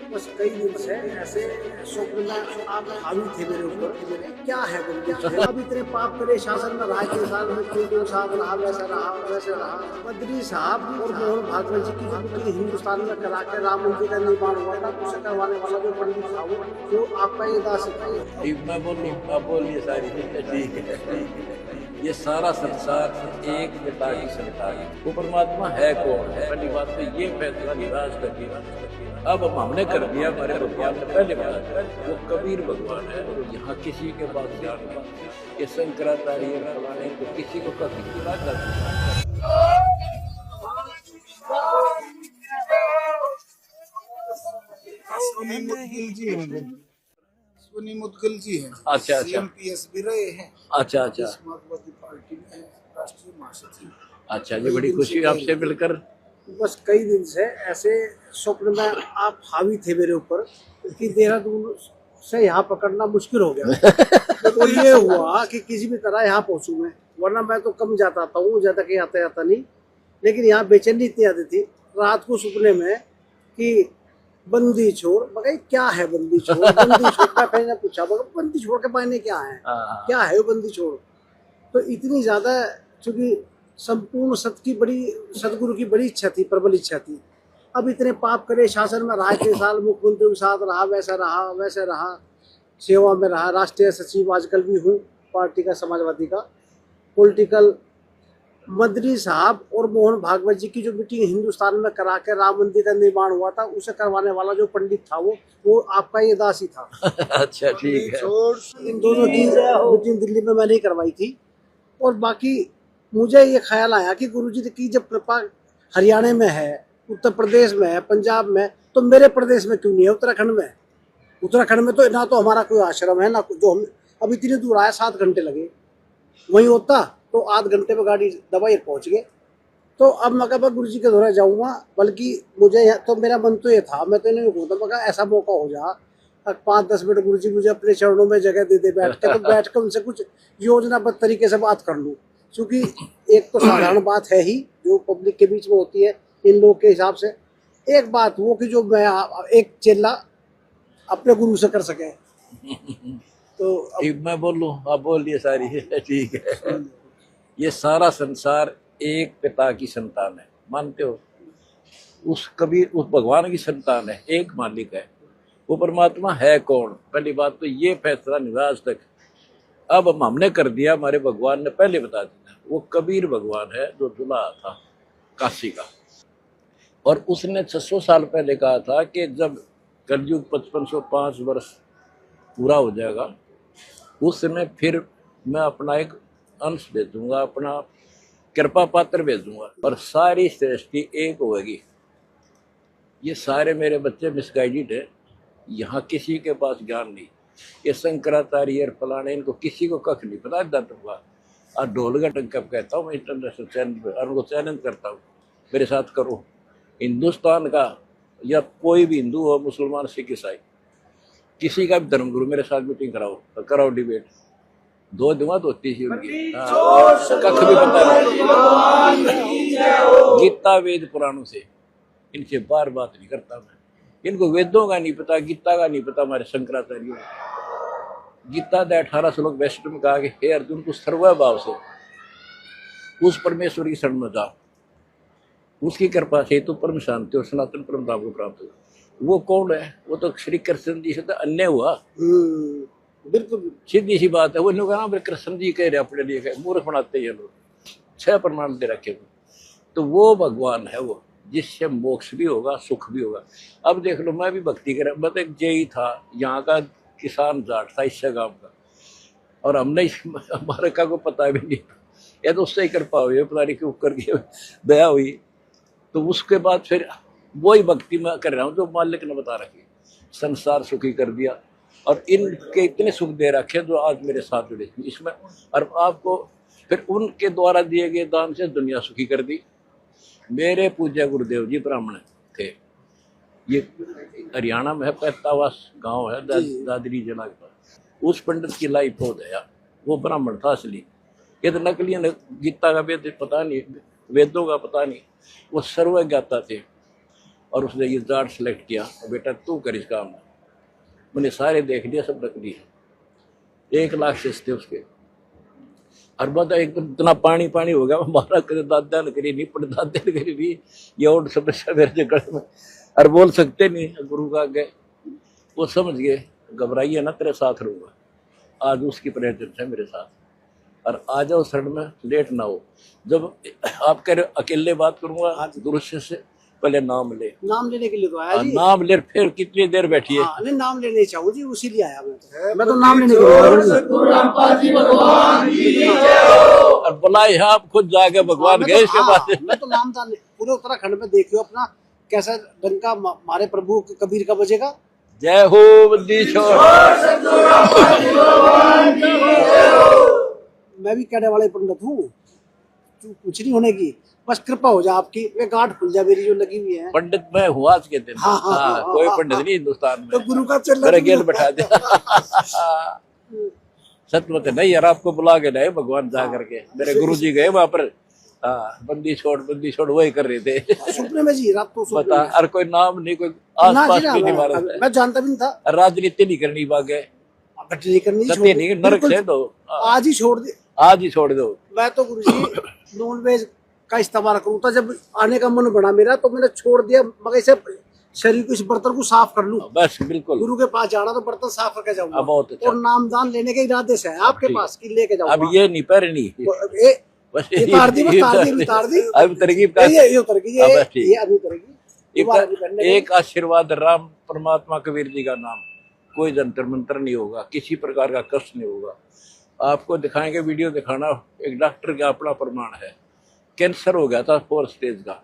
बस कई दिन से ऐसे स्वप्न में आप हावी थे मेरे ऊपर कि मेरे क्या है बंदी अब इतने पाप करे शासन में रहा 3 साल में क्यों 2 साल रहा वैसे रहा बद्री साहब और मोहन भागवत जी की जो मीटिंग हिंदुस्तान में करा के राम मंदिर का निर्माण हुआ था उसे करवाने वाला जो पंडित था वो जो आपका ये दास है। मैं बोलूँ आप बोलिए सारी ठीक है। ये सारा संसार एक पिता की संतान है। वो परमात्मा है कौन है? पहली बात तो ये फैसला निराश कर दिया। अब हमने कर दिया, हमारे भगवान ने पहले बता दिया वो कबीर भगवान है और यहाँ किसी के पास ज्ञान नहीं। ये शंकराचार्य फलाने तो किसी को कभी की बात करती सुनी मुदगल जी हैं। अच्छा CMPS भी रहे हैं। अच्छा समाजवादी पार्टी में राष्ट्रीय महासचिव। अच्छा ये बड़ी खुशी आपसे मिलकर। बस कई दिन से ऐसे स्वप्न में आप हावी थे मेरे ऊपर कि देहरादून से यहाँ पकड़ना मुश्किल हो गया। तो ये हुआ कि किसी भी तरह यहाँ पहुंचूं मैं, वरना मैं तो कम जाता हूँ, ज्यादा कहीं आता जाता नहीं। लेकिन यहाँ बेचैनी इतनी आती थी रात को सपने में कि बंदी छोड़। मगर क्या है बंदी छोड़? बंदी छोड़ का पहले पूछा मगर बंदी छोड़ के मायने क्या है? क्या है वो बंदी छोड़? तो इतनी ज्यादा चूंकि संपूर्ण सतगुरु की बड़ी इच्छा थी, प्रबल इच्छा थी। अब इतने पाप करे शासन में रहा 3 साल, मुख्यमंत्री के साथ रहा वैसे रहा, सेवा में रहा, राष्ट्रीय सचिव आजकल भी हूँ पार्टी का, समाजवादी का पॉलिटिकल। मद्री साहब और मोहन भागवत जी की जो मीटिंग हिंदुस्तान में करा के राम मंदिर का निर्माण हुआ था उसे करवाने वाला जो पंडित था वो आपका ये दास ही था। अच्छा ठीक है। इन दोनों की मीटिंग दिल्ली में मैंने ही करवाई थी। और बाकी मुझे ये ख्याल आया कि गुरुजी की जब कृपा हरियाणा में है, उत्तर प्रदेश में है, पंजाब में, तो मेरे प्रदेश में क्यों नहीं है? उत्तराखंड में। उत्तराखंड में तो ना तो हमारा कोई आश्रम है ना जो हम अब इतनी दूर आए, 7 घंटे लगे। वहीं होता तो आध घंटे में गाड़ी दवाई पहुंच गए। तो अब मैं कहा गुरु जी के द्वारा जाऊंगा, बल्कि मुझे तो मेरा मन तो ये था, मैं तो नहीं कहता, मैं ऐसा मौका हो जा 5-10 मिनट गुरु जी मुझे अपने चरणों में जगह दे दे बैठ के, तो बैठ कर उनसे कुछ योजनाबद्ध तरीके से बात कर लूँ। क्योंकि एक तो साधारण बात है ही जो पब्लिक के बीच में होती है इन लोगों के हिसाब से, एक बात वो कि जो मैं एक चेला अपने गुरु से कर सके। तो मैं बोलूं आप बोलिए सारी ठीक है। ये सारा संसार एक पिता की संतान है, मानते हो? उस भगवान की संतान है, एक मालिक है। वो परमात्मा है कौन? पहली बात तो ये फैसला निराश तक अब हमने कर दिया, हमारे भगवान ने पहले बता दिया वो कबीर भगवान है जो दुल्हा था काशी का। और उसने 600 साल पहले कहा था कि जब कलयुग 5505 वर्ष पूरा हो जाएगा उस समय फिर मैं अपना एक अंश भेजूंगा, अपना कृपा पात्र भेजूंगा और सारी सृष्टि एक होगी। ये सारे मेरे बच्चे मिसगाइडेड है, यहाँ किसी के पास ज्ञान नहीं। ये शंकराचार्य फलाने इनको किसी को कख नहीं पता। दत्तवा और ढोल का टंकप कहता हूँ मैं इंटरनेशनल चैनल पर और उनको चैलेंज करता हूँ मेरे साथ करो। हिंदुस्तान का या कोई भी हिंदू हो, मुसलमान, सिख, ईसाई, किसी का भी धर्मगुरु मेरे साथ मीटिंग कराओ डिबेट, 2 दूंगा तो 30 उनकी कख भी पता नहीं। गीता वेद पुराणों से इनसे बार बात नहीं करता मैं। इनको वेदों का नहीं पता, गीता का नहीं पता। हमारे शंकराचार्य गीता दे 18 श्लोक वेस्ट में कहा कि हे अर्जुन को सर्वभाव से उस परमेश्वर की शरण में जाओ, उसकी कृपा से तो परम शांति और सनातन परम धाम को प्राप्त हो। वो कौन है? वो तो श्री कृष्ण जी से तो अन्य हुआ। बिल्कुल सीधी सी बात है। वो कहा ना कृष्ण जी कह रहे अपने लिए, मूर्ख बनाते हैं लोग, 6 प्रमाण दे रखे। तो वो भगवान है वो जिससे मोक्ष भी होगा, सुख भी होगा। अब देख लो, मैं भी भक्ति कर, मैं तो एक जेई था, यहाँ का किसान जाट था इससे गाँव का, और हमने हमारे का को पता भी नहीं, या तो उससे ही कृपा हुई, पता नहीं क्यों करके दया हुई। तो उसके बाद फिर वही भक्ति मैं कर रहा हूँ जो मालिक ने बता रखी। संसार सुखी कर दिया और इनके इतने सुख दे रखे जो आज मेरे साथ जुड़े इसमें। और आपको फिर उनके द्वारा दिए गए दान से दुनिया सुखी कर दी। मेरे पूज्य गुरुदेव जी ब्राह्मण थे, ये हरियाणा में है, पैतावास गांव है दादरी जिला के पास। उस पंडित की लाइफ हो गया, वो ब्राह्मण था असली। ये तो नकली है, गीता का वेद पता नहीं, वेदों का पता नहीं, वो सर्वज्ञाता थे। और उसने ये जाट सेलेक्ट किया और बेटा तू कर इस काम में। मैंने सारे देख लिया, सब नकली है। 1 लाख शेष थे उसके। और बता एकदम इतना पानी पानी हो गया, मारा करे दादा न करी नहीं पड़ दादे न करी नहीं, ये और समस्या मेरे गले में। और बोल सकते नहीं, गुरु का गए वो समझ गए, घबराइए ना, तेरे साथ रहूंगा। आज उसकी प्रेजेंस है मेरे साथ। और आ जाओ शरण में, लेट ना हो। जब आप कह रहे हो अकेले बात करूंगा गुरु से, पहले नाम ले। नाम लेने के लिए तो आया जी। नाम ले, फिर कितनी देर बैठिए। हाँ, नहीं नाम लेने चाहूँ जी, उसी लिए आया मैं तो नाम लेने के लिए आया। और बुलाए आप खुद जाके भगवान गए इसके पास। मैं तो नामदान पूरे उत्तराखंड में देखियो अपना कैसा डंका मारे प्रभु कबीर का बजेगा। जय हो बंदी छोड़। मैं भी कहने वाले पंडित हूँ, कुछ नहीं होने की, बस कृपा हो जाए आपकी, वे गांठ खुल जाए मेरी जो लगी हुई है। पंडित मैं हुआ आज के दिन। हाँ, कोई पंडित नहीं हिंदुस्तान में। तो गुरु का चल मेरे गेल बैठा दे। सच में नहीं यार, आपको बुला के लाए भगवान जा करके। मेरे गुरु जी गए वहां पर। हाँ, बंदी छोड़ वही कर रहे थे सपने में जी, रात को बता। और कोई नाम नहीं, कोई आस पास भी नहीं मारा। मैं जानता भी नहीं था। राजनीति नहीं करनी बागे, नहीं करनी, सत्य नहीं, नरक से दो, आज ही छोड़ दे, आज ही छोड़ दो। मैं तो गुरु जी नॉन वेज का इस्तेमाल करूँ था, जब आने का मन बना मेरा तो मैंने छोड़ दिया, मगर इसे शरीर को, इस बर्तन को साफ कर लूं। बस बिल्कुल, गुरु के पास जाना तो बर्तन साफ करके जाऊंगा। बहुत अच्छा। और नामदान लेने के इरादे से है आपके पास कि लेके जाऊंगा। अब ये नहीं पर नहीं बस उतार दी। अब तरकीब का ये उतर गई, ये अभी उतरेगी। एक आशीर्वाद राम परमात्मा कबीर जी का नाम, कोई जंतर मंत्र नहीं होगा, किसी प्रकार का कष्ट नहीं होगा। आपको दिखाएंगे, वीडियो दिखाना। एक डॉक्टर का अपना प्रमाण है, कैंसर हो गया था 4 स्टेज का,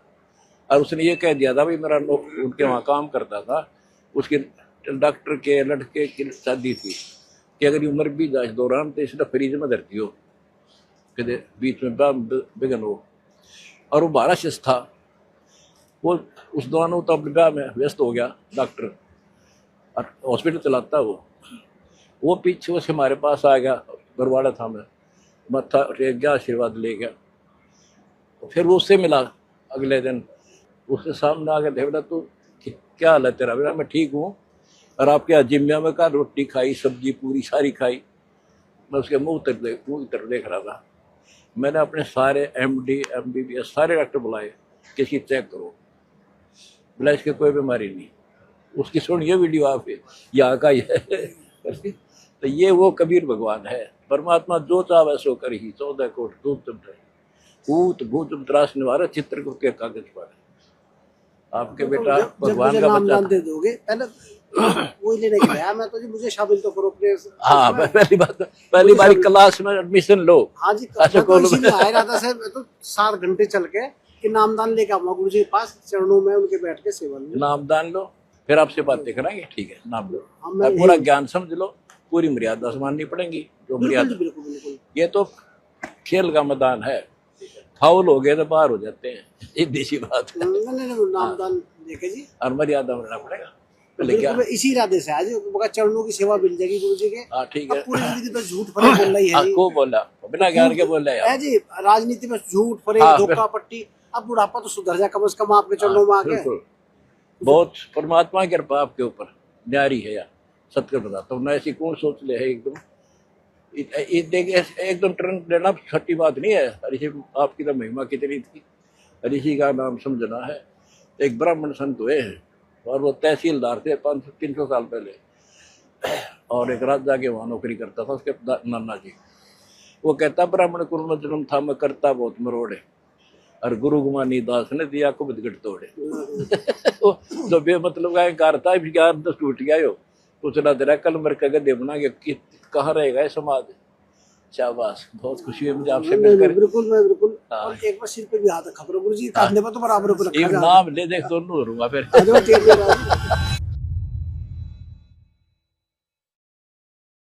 और उसने ये कह दिया था भाई, मेरा उनके वहाँ काम करता था, उसके डॉक्टर के लड़के की शादी थी कि अगर उम्र भी जाए दौरान तो इसने फ्रीज में धरती हो, कदे बीच में बिगन हो। और वो 12 शिष्ट था, वो उस दौरान वो तो अपने ब्याह में व्यस्त हो गया डॉक्टर, और हॉस्पिटल चलाता वो पीछे से हमारे पास आ गया, बरवाड़ा था, मैं मत्था टेक गया, आशीर्वाद ले गया। फिर वो उससे मिला अगले दिन, उसके सामने आ गया, बेटा तू क्या हाल है तेरा? बेटा मैं ठीक हूँ। और आपके यहाँ जिम्या में का रोटी खाई, सब्जी पूरी सारी खाई। मैं उसके मुंह तर देख रहा था। मैंने अपने सारे MD MBBS सारे डॉक्टर बुलाए, किसी चेक करो, बोला इसके कोई बीमारी नहीं। उसकी सुनिए वीडियो आप, यहाँ का ही है। तो ये वो कबीर भगवान है, परमात्मा जो चाहे सो कर ही। 14 कोट भूत भूत त्रास निवारा, चित्र को के कागज पर। आपके बेटा भगवान का बच्चा दे दोगे, पहले वही लेने के गया मैं तो जी, मुझे शामिल तो करो प्लीज। हाँ, पहली बार क्लास में एडमिशन लो। हाँ जी, अच्छा आया रहता सर, मैं तो 7 घंटे चल के कि नामदान लेके आऊंगा गुरु जी के पास, चरणों में उनके बैठ के सेवा लो। नामदान लो, फिर आपसे बातें कराएंगे, ठीक है? नाम लो, पूरा ज्ञान समझ लो, पूरी मर्यादा माननी पड़ेगी, जो मर्यादा। बिल्कुल। ये तो खेल का मैदान है, फाउल हो गए तो बाहर हो जाते हैं, एक देसी बात है। नामदान लेके जी, और मर्यादा में रहना पड़ेगा। इसी इरादे से आज चरणों की सेवा मिल जाएगी गुरु जी के। हाँ ठीक है। पूरी जिंदगी तो झूठ फरेब बोल रही है। को बोला बिना ज्ञान के बोल रहा है जी, राजनीति में झूठ फरेब, धोखा पट्टी। अब बुढ़ापा तो सुधर जाए कम से कम आपके चरणों में आके। बहुत परमात्मा की कृपा आपके ऊपर न्यारी है यार, सत्य बताता हूँ। न ऐसी कौन सोच ले है एकदम एकदम टर्न लेना छठी बात नहीं है। ऋषि आपकी तो महिमा कितनी थी, ऋषि का नाम समझना है। एक ब्राह्मण संत हुए हैं और वो तहसीलदार थे 500-300 साल पहले, और एक राजा के वहाँ नौकरी करता था उसके नाना जी। वो कहता ब्राह्मण कुल में जन्म था, मैं करता बहुत मरोड़े, और गुरु गुमानी दास ने दिया को बदगट तोड़े। तो बे मतलब का इनकार था, ज्ञान तो टूट गया हो। उसने तेरा कल मर के गधे बना के कहाँ रहेगा ये समाज। शाबाश, बहुत खुशी है मुझे आपसे मिलकर। बिल्कुल मैं बिल्कुल। और एक बार सिर पे भी हाथ खबर गुरु जी, कांधे पर तो बराबर ऊपर नाम ले देख तो नूरूंगा फिर।